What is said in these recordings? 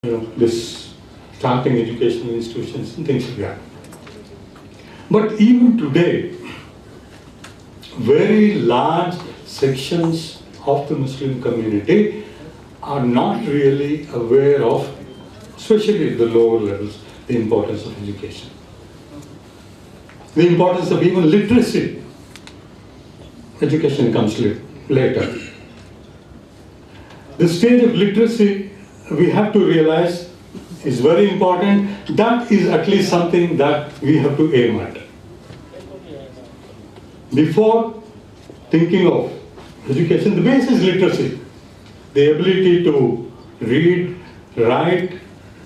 this starting educational institutions and things like that. But even today, very large sections of the Muslim community are not really aware of, especially at the lower levels, the importance of education. The importance of even literacy. Education comes later. The stage of literacy, we have to realize, is very important. That is at least something that we have to aim at. Before thinking of education, the base is literacy. The ability to read, write,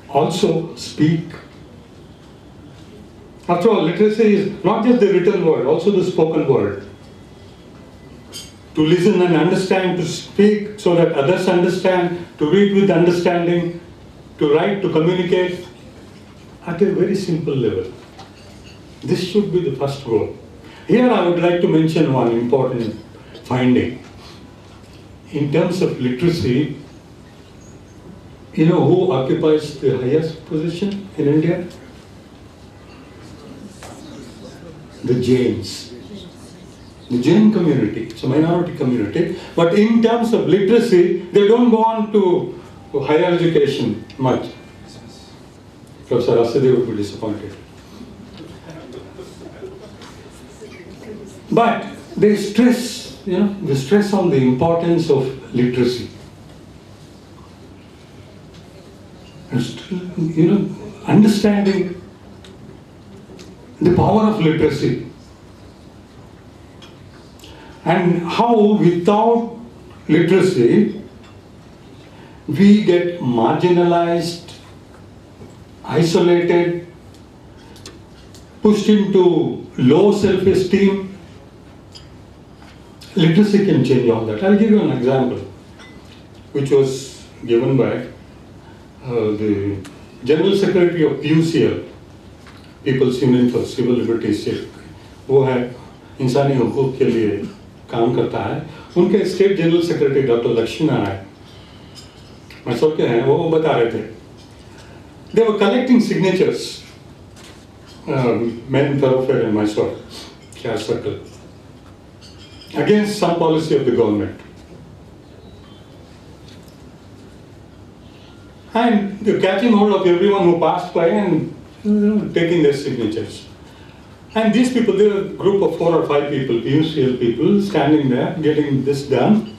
also speak. After all, literacy is not just the written word, also the spoken word. To listen and understand, to speak so that others understand, to read with understanding, to write, to communicate at a very simple level. This should be the first goal. Here I would like to mention one important finding. In terms of literacy, you know who occupies the highest position in India? The Jains. The Jain community, it's a minority community, but in terms of literacy, they don't go on to higher education much. Professor Asade would be disappointed. But they stress, they stress on the importance of literacy. Understanding the power of literacy. And how without literacy, we get marginalized, isolated, pushed into low self-esteem. Literacy can change all that. I'll give you an example, which was given by the General Secretary of PUCL, People's Union for Civil Liberties, वो है इंसानी हुकूक के लिए काम करता है. उनके state general secretary doctor Lakshmi Narayan Mysore के हैं, वो बता रहे थे. They were collecting signatures, main thoroughfare in Mysore, Care Circle, against some policy of the government. And they're catching hold of everyone who passed by and taking their signatures. And these people, they were a group of 4 or 5 people, PUCL people, standing there, getting this done.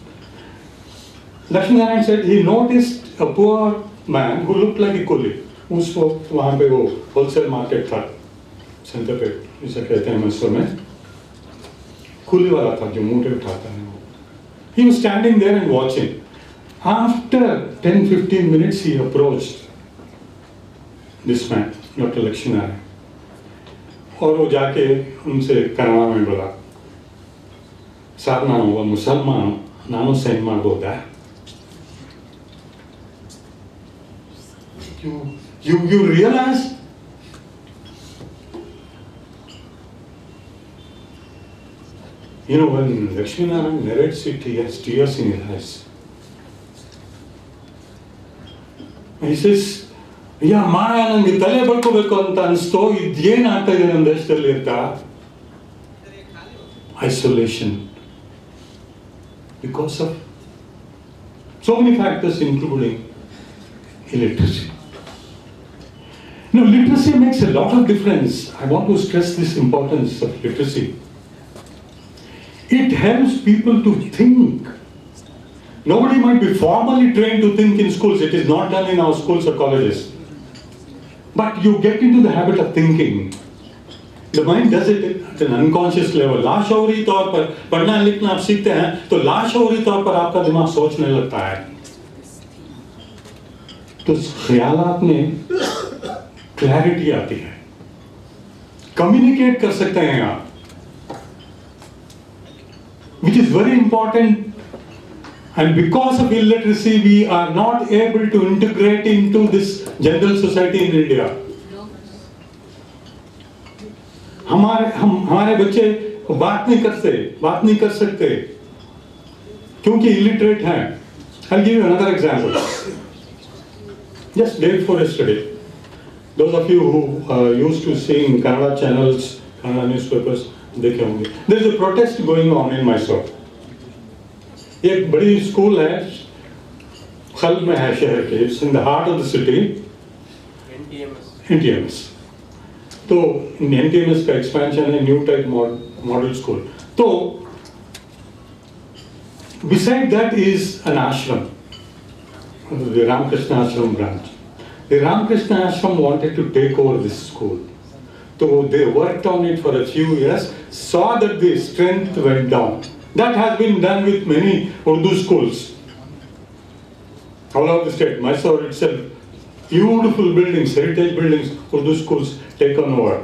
Lakshmi Narayan said he noticed a poor man who looked like a coolie, उसको वहाँ पे वो wholesale market था, centre पे, जिसे कहते हैं मैसूर में, कूली वाला था जो मूठे उठाता है वो. He was standing there and watching. After 10-15 minutes, he approached this man, Dr. Lakshmi Narayan. और वो जाके उनसे कन्नड़ में बोला, साथ ना वो मुसलमान नानो सैनमा बोलता है. You realize when Lakshmi Narayan narrates it, he has tears in his eyes. He says, ಮಾಯ ನನಗೆ ತಲೆ ಬಡ್ಕೋಬೇಕು ಅಂತ ಅನಿಸ್ತು. ಇದೇನು ಆಗ್ತಾ ಇದೆ ನಮ್ಮ ದೇಶದಲ್ಲಿ ಅಂತ. Isolation. Because of so many factors, including illiteracy. Literacy makes a lot of difference. I want to stress this importance of literacy. It helps people to think. Nobody might be formally trained to think in schools. It is not done in our schools or colleges. But you get into the habit of thinking. The mind does it at an unconscious level. लाशऊरी तौर पर पढ़ना लिखना आप सीखते हैं तो लाशऊरी तौर पर आपका दिमाग सोचने लगता है. तो ख्यालात में क्लैरिटी आती है. कम्युनिकेट कर सकते हैं आप, which is very important. And because of illiteracy, we are not able to integrate into this general society in India. हमारे बच्चे बात नहीं कर सकते क्योंकि illiterate हैं. I'll give you another example. Just day before yesterday, those of you who used to see in Kannada channels, Kannada newspapers, देखे होंगे. There is a protest going on in Mysore. एक बड़ी स्कूल है, खल में है शहर के, it's in the heart of the city. NTMS. तो NTMS का expansion है, new type model school. तो beside that is an ashram, the Ramakrishna Ashram branch. The Ramakrishna Ashram wanted to take over this school. So they worked on it for a few years, saw that the strength went down. That has been done with many Urdu schools all over the state. Mysore itself, beautiful buildings, heritage buildings, Urdu schools taken over.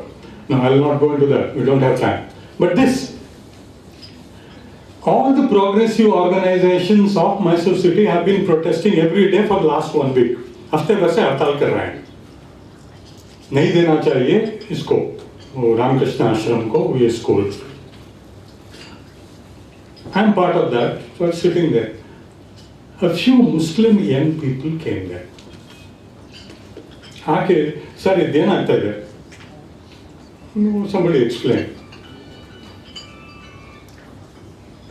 Now I will not go into that, we don't have time. But this, all the progressive organizations of Mysore city have been protesting every day for the last 1 week. हफ्ते भर से हड़ताल कर रहे हैं, नहीं देना चाहिए इसको, रामकृष्ण आश्रम को ये school. I am part of that, so I was sitting there. A few Muslim young people came there. आके सर ये देना चाहिए. Somebody explained.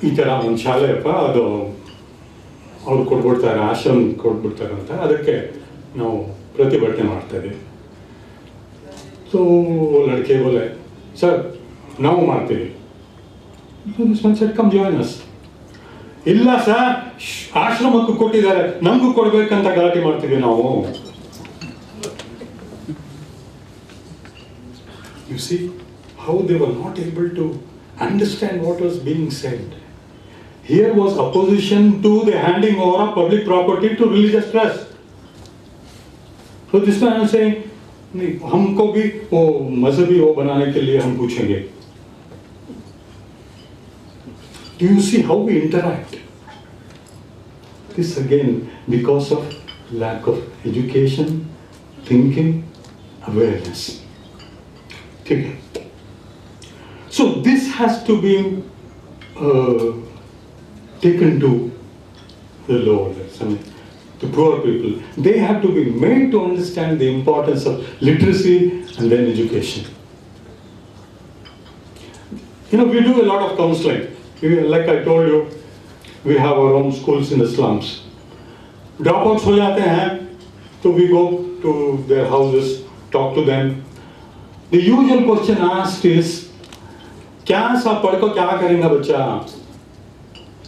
ಈ ಥರ ಒಂದು ಶಾಲೆ ಅಪ್ಪ, ಅದು ಅವ್ರು ಕೊಟ್ಬಿಡ್ತಾರೆ, ಆಶ್ರಮ ಕೊಟ್ಬಿಡ್ತಾರೆ ಅಂತ, ಅದಕ್ಕೆ ನಾವು ಪ್ರತಿಭಟನೆ ಮಾಡ್ತಾ ಇದ್ದೀವಿ. ಸೊ ಲಡ್ಕೆ ಬೋಲೆ ಸರ್ ನಾವು ಮಾಡ್ತೀವಿ. Come join us. ಇಲ್ಲ ಸರ್ ಆಶ್ರಮಕ್ಕೂ ಕೊಟ್ಟಿದ್ದಾರೆ, ನಮಗೂ ಕೊಡ್ಬೇಕಂತ ಗಲಾಟೆ ಮಾಡ್ತೀವಿ ನಾವು. You see how they were not able to understand what was being said. Here was opposition to the handing over of public property to religious trust. So this man is saying, नहीं हमको भी वो मजहबी वो बनाने के लिए हम पूछेंगे. Do you see how we interact? This again because of lack of education, thinking, awareness. Okay. So this has to be taken to the lower levels, I mean, to poor people. They have to be made to understand the importance of literacy and then education. You know, we do a lot of counseling. Like I told you, we have our own schools in the slums. Dropouts हो जाते हैं, so we go to their houses, talk to them. The usual question asked is, क्या सब पढ़ को क्या करेंगे बच्चा?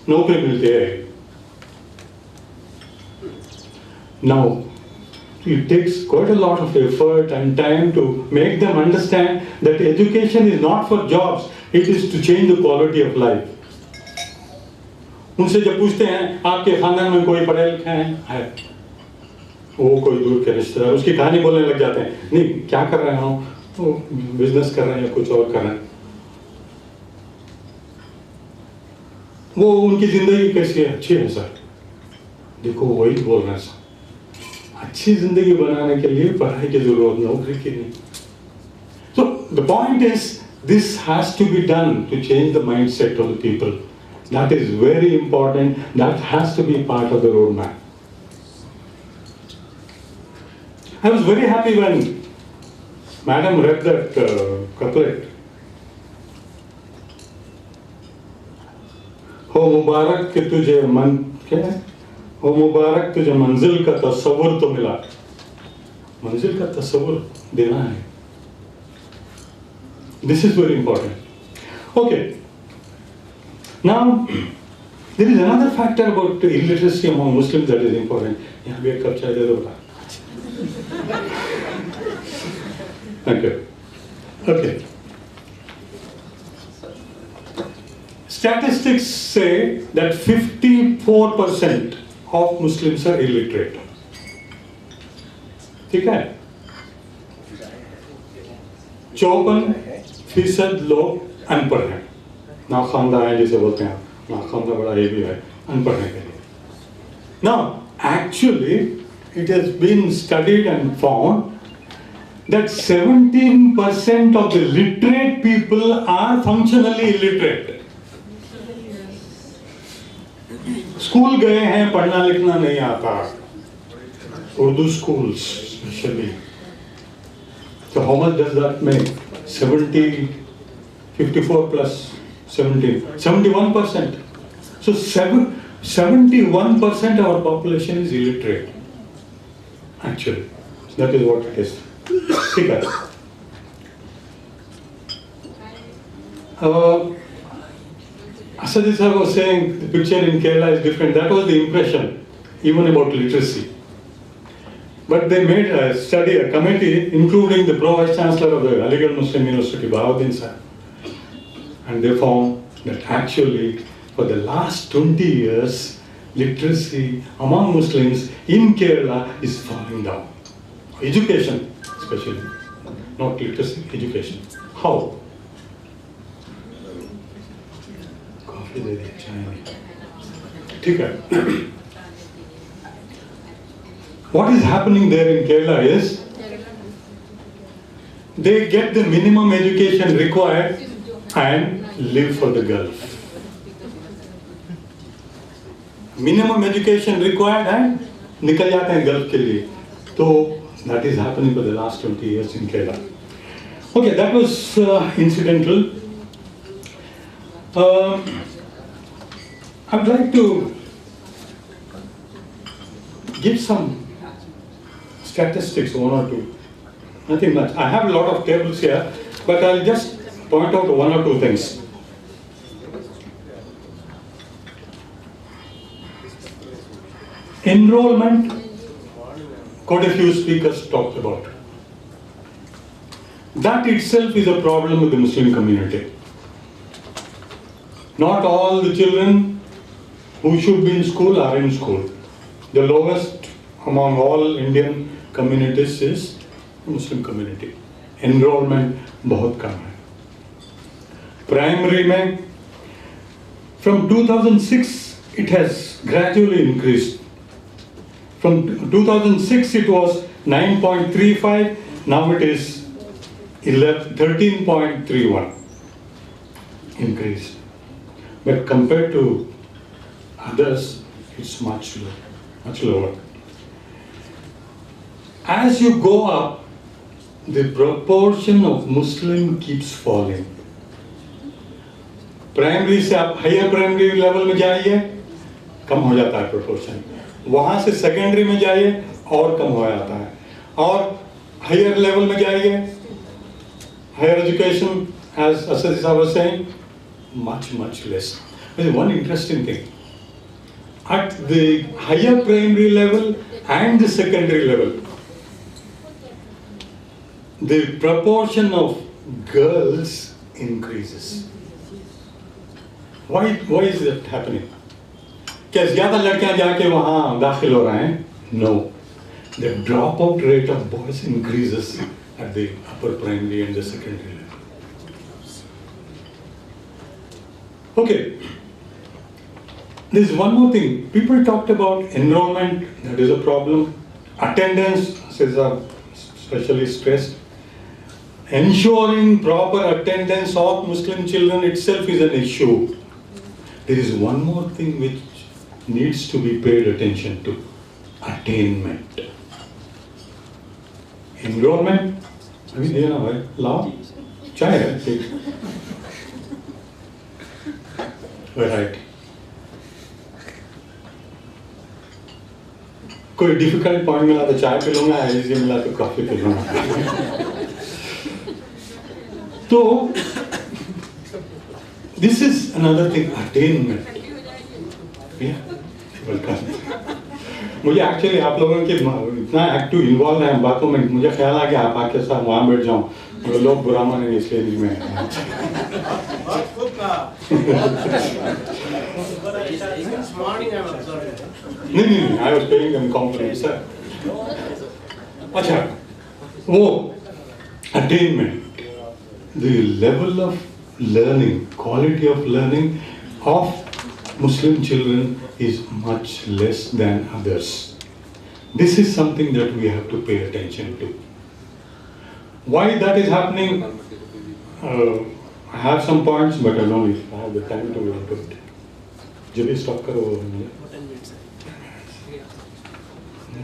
नौकरी मिलती है. Now, it takes quite a lot of effort and time to make them understand that education is not for jobs, it is to change the quality of life. उनसे जब पूछते हैं आपके खानदान में कोई पढ़े लिखे है, वो कोई दूर के रिश्तेदार उसकी कहानी बोलने लग जाते हैं. नहीं क्या कर रहे हो, वो बिजनेस कर रहे हैं या कुछ और कर रहे हैं. वो उनकी जिंदगी कैसी है? अच्छी है सर. देखो वही बोल रहे हैं सर, अच्छी जिंदगी बनाने के लिए पढ़ाई की जरूरत, नौकरी की नहीं. So the point is, this has to be done to change the mindset of the people. That is very important. That has to be part of the roadmap. I was very happy when Madam read that couplet. हो मुबारक कि तुझे मन क्या है? हो मुबारक तुझे मंजिल का तस्वुर तो मिला. मंजिल का तस्वुर देना है. This is very important. Okay. Now, there is another factor about illiteracy among Muslims that is important. यहाँ भी एक कप चाय दे दो बेटा. Okay. Okay. Statistics say that 54% of Muslims are illiterate. ठीक है? 54% लोग अनपढ़ हैं. नाखवानदा है जिसे बोलते हैं, नाखवानदा बड़ा ये भी है अनपढ़ने के लिए. Now, actually, it has been studied and found that 17% of the literate people are functionally illiterate. School गए हैं, पढ़ना लिखना नहीं आता, Urdu schools especially. So how much does that make? 54 plus 17, 71%. So 71% of our population is illiterate. Actually, that is what it is. Figure. Asadi sir was saying the picture in Kerala is different. That was the impression, even about literacy. But they made a study, a committee, including the Pro-Vice Chancellor of the Aligarh Muslim University, Bahauddin sir. And they found that actually, for the last 20 years, literacy among Muslims in Kerala is falling down. Education, especially. Not literacy, education. How? Coffee de chai. Okay. What is happening there in Kerala is, they get the minimum education required and live for the Gulf. Minimum education required and निकल जाते हैं Gulf के लिए. So that is happening for the last 20 years in Kerala. Okay, that was incidental. I'd like to give some statistics, one or two. Nothing much. I have a lot of tables here, but I'll just point out one or two things. Enrollment, quite a few speakers talked about. That itself is a problem with the Muslim community. Not all the children who should be in school are in school. The lowest among all Indian communities is the Muslim community. Enrollment बहुत कम है. Primary में, from 2006 it has gradually increased. From 2006 it was 9.35, now it is 13.31 increase. But compared to others, it's much lower. As you go up, the proportion of Muslim keeps falling. Primary से आप higher primary level में जाइए, कम हो जाता है proportion. वहाँ से secondary में जाइए और कम हो जाता है. और higher level में जाइए, higher education, as Asad Sahab was saying, much less. There's one interesting thing. At the higher primary level and the secondary level, the proportion of girls increases. Why is that happening? क्या ज़्यादा लड़कियां जाके वहाँ दाखिल हो रहे हैं? No. The dropout rate of boys increases at the upper primary and the secondary level. Okay. There's one more thing. People talked about enrollment, that is a problem. Attendance is especially stressed. Ensuring proper attendance of Muslim children itself is an issue. There is one more thing which needs to be paid attention to. Attainment. Enrollment. अभी देना भाई लाओ चाय है ठीक. Variety. कोई difficult point मिला तो चाय पी लूंगा, इजी मिला तो कॉफी पी लूंगा. तो this is another thing, attainment. Yeah, welcome. मुझे एक्चुअली आप लोगों के इतना एक्टिव इन्वॉल्व है बातों में, मुझे ख्याल आ गया आप आके साथ वहाँ बैठ जाऊँ, तो लोग बुरा मानेंगे इसलिए नहीं मैं. नहीं, I was paying them compliments, sir. अच्छा, वो attainment, the level of learning, quality of learning of Muslim children is much less than others. This is something that we have to pay attention to. Why that is happening? I have some points, but I don't know if I have the time to go into it. जब भी stop करो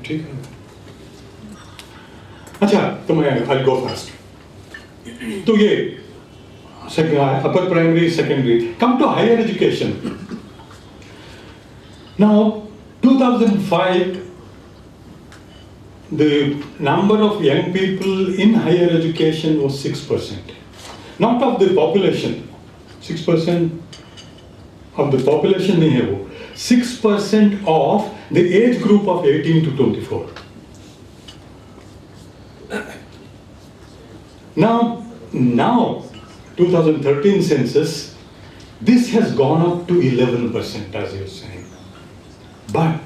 ठीक है. अच्छा, तो मैं I'll go fast. तो ये upper primary, secondary. Come to higher education. Now, 2005, the number of young people in higher education was 6%. Not of the population. 6% of the population नहीं है वो. 6% of the age group of 18 to 24. Now, 2013 census, this has gone up to 11%, as you're saying. But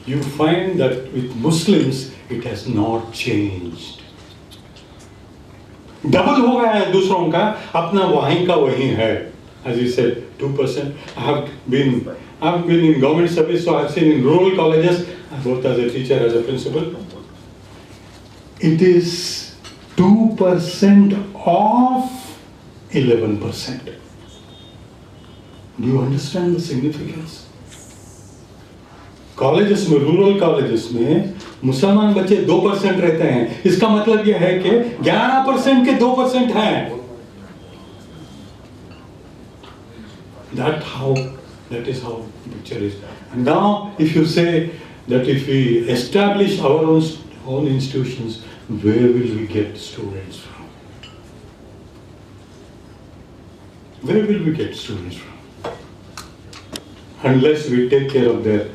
you find that with Muslims, it has not changed. Double हो गया है दूसरों का, अपना वहीं का वहीं है. As you said, 2%. I have been in government service, so I have seen in rural colleges, both as a teacher, as a principal. It is 2% of 11%. Do you understand the significance? Colleges में, rural colleges में मुसलमान बच्चे 2% रहते हैं. इसका मतलब यह है कि 11% के 2% हैं. That is how the picture is. And now, if you say that if we establish our own institutions, where will we get students from? Where will we get students from? Unless we take care of their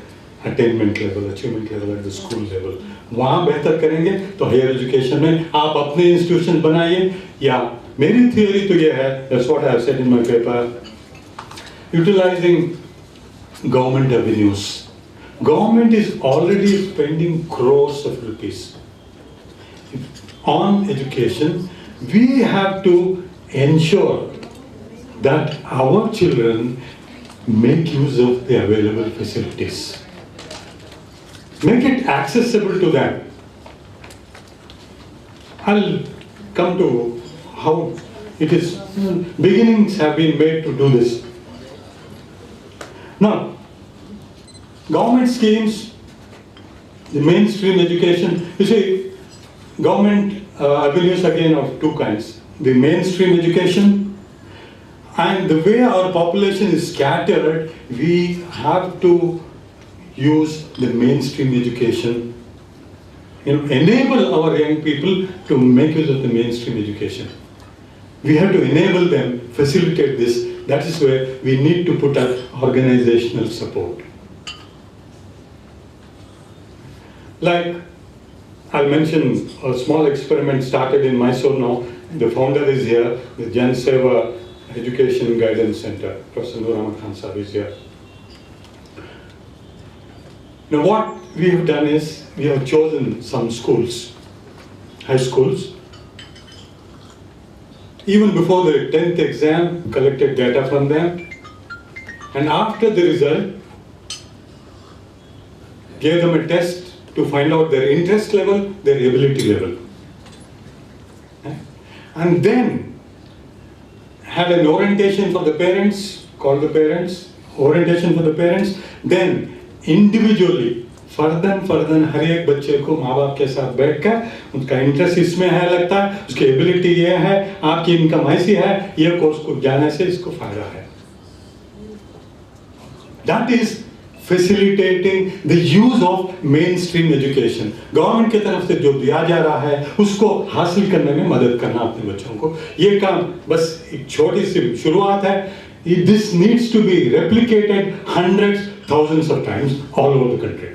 attainment level, achievement level at the school level. वहाँ बेहतर करेंगे तो higher education में आप अपने institution बनाइए. या मेरी थियोरी तो ये है, that's what I have said in my paper, utilizing government avenues. Government is already spending crores of rupees on education. We have to ensure that our children make use of the available facilities. Make it accessible to them. I'll come to how it is. Beginnings have been made to do this. Now, government schemes, the mainstream education, you see, government avenues again of two kinds. The mainstream education, and the way our population is scattered, we have to use the mainstream education, enable our young people to make use of the mainstream education. We have to enable them, facilitate this. That is where we need to put up organizational support. Like, I'll mention a small experiment started in Mysore now. The founder is here, the Jan Seva Education Guidance Center. Professor Nur Ahmad Khan Sahib is here. Now what we have done is, we have chosen some schools, high schools. Even before the 10th exam, collected data from them. And after the result, gave them a test to find out their interest level, their ability level. And then had an orientation for the parents, called the parents, orientation for the parents, then individually, further हर एक बच्चे को माँ बाप के साथ बैठकर उनका इंटरेस्ट इसमें है लगता है, उसकी एबिलिटी ये है, आपकी इनकम ऐसी है, ये कोर्स को जाने से इसको फायदा है. That is facilitating the use of mainstream education. Government की तरफ से जो दिया जा रहा है उसको हासिल करने में मदद करना अपने बच्चों को. ये काम बस एक छोटी सी शुरुआत है. This needs to be replicated hundreds, thousands of times all over the country.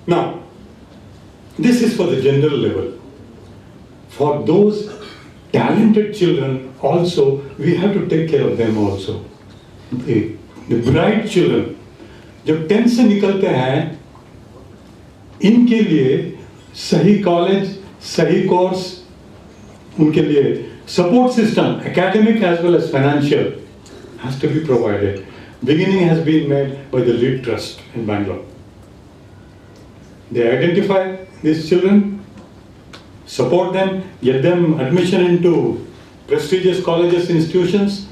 Now, this is for the general level. For those talented children also, we have to take care of them also. The bright children, जब 10th से निकलते हैं, इनके लिए सही college, सही course, उनके लिए support system, academic as well as financial, has to be provided. Beginning has been made by the Lead Trust in Bangalore. They identify these children, support them, get them admission into prestigious colleges, institutions,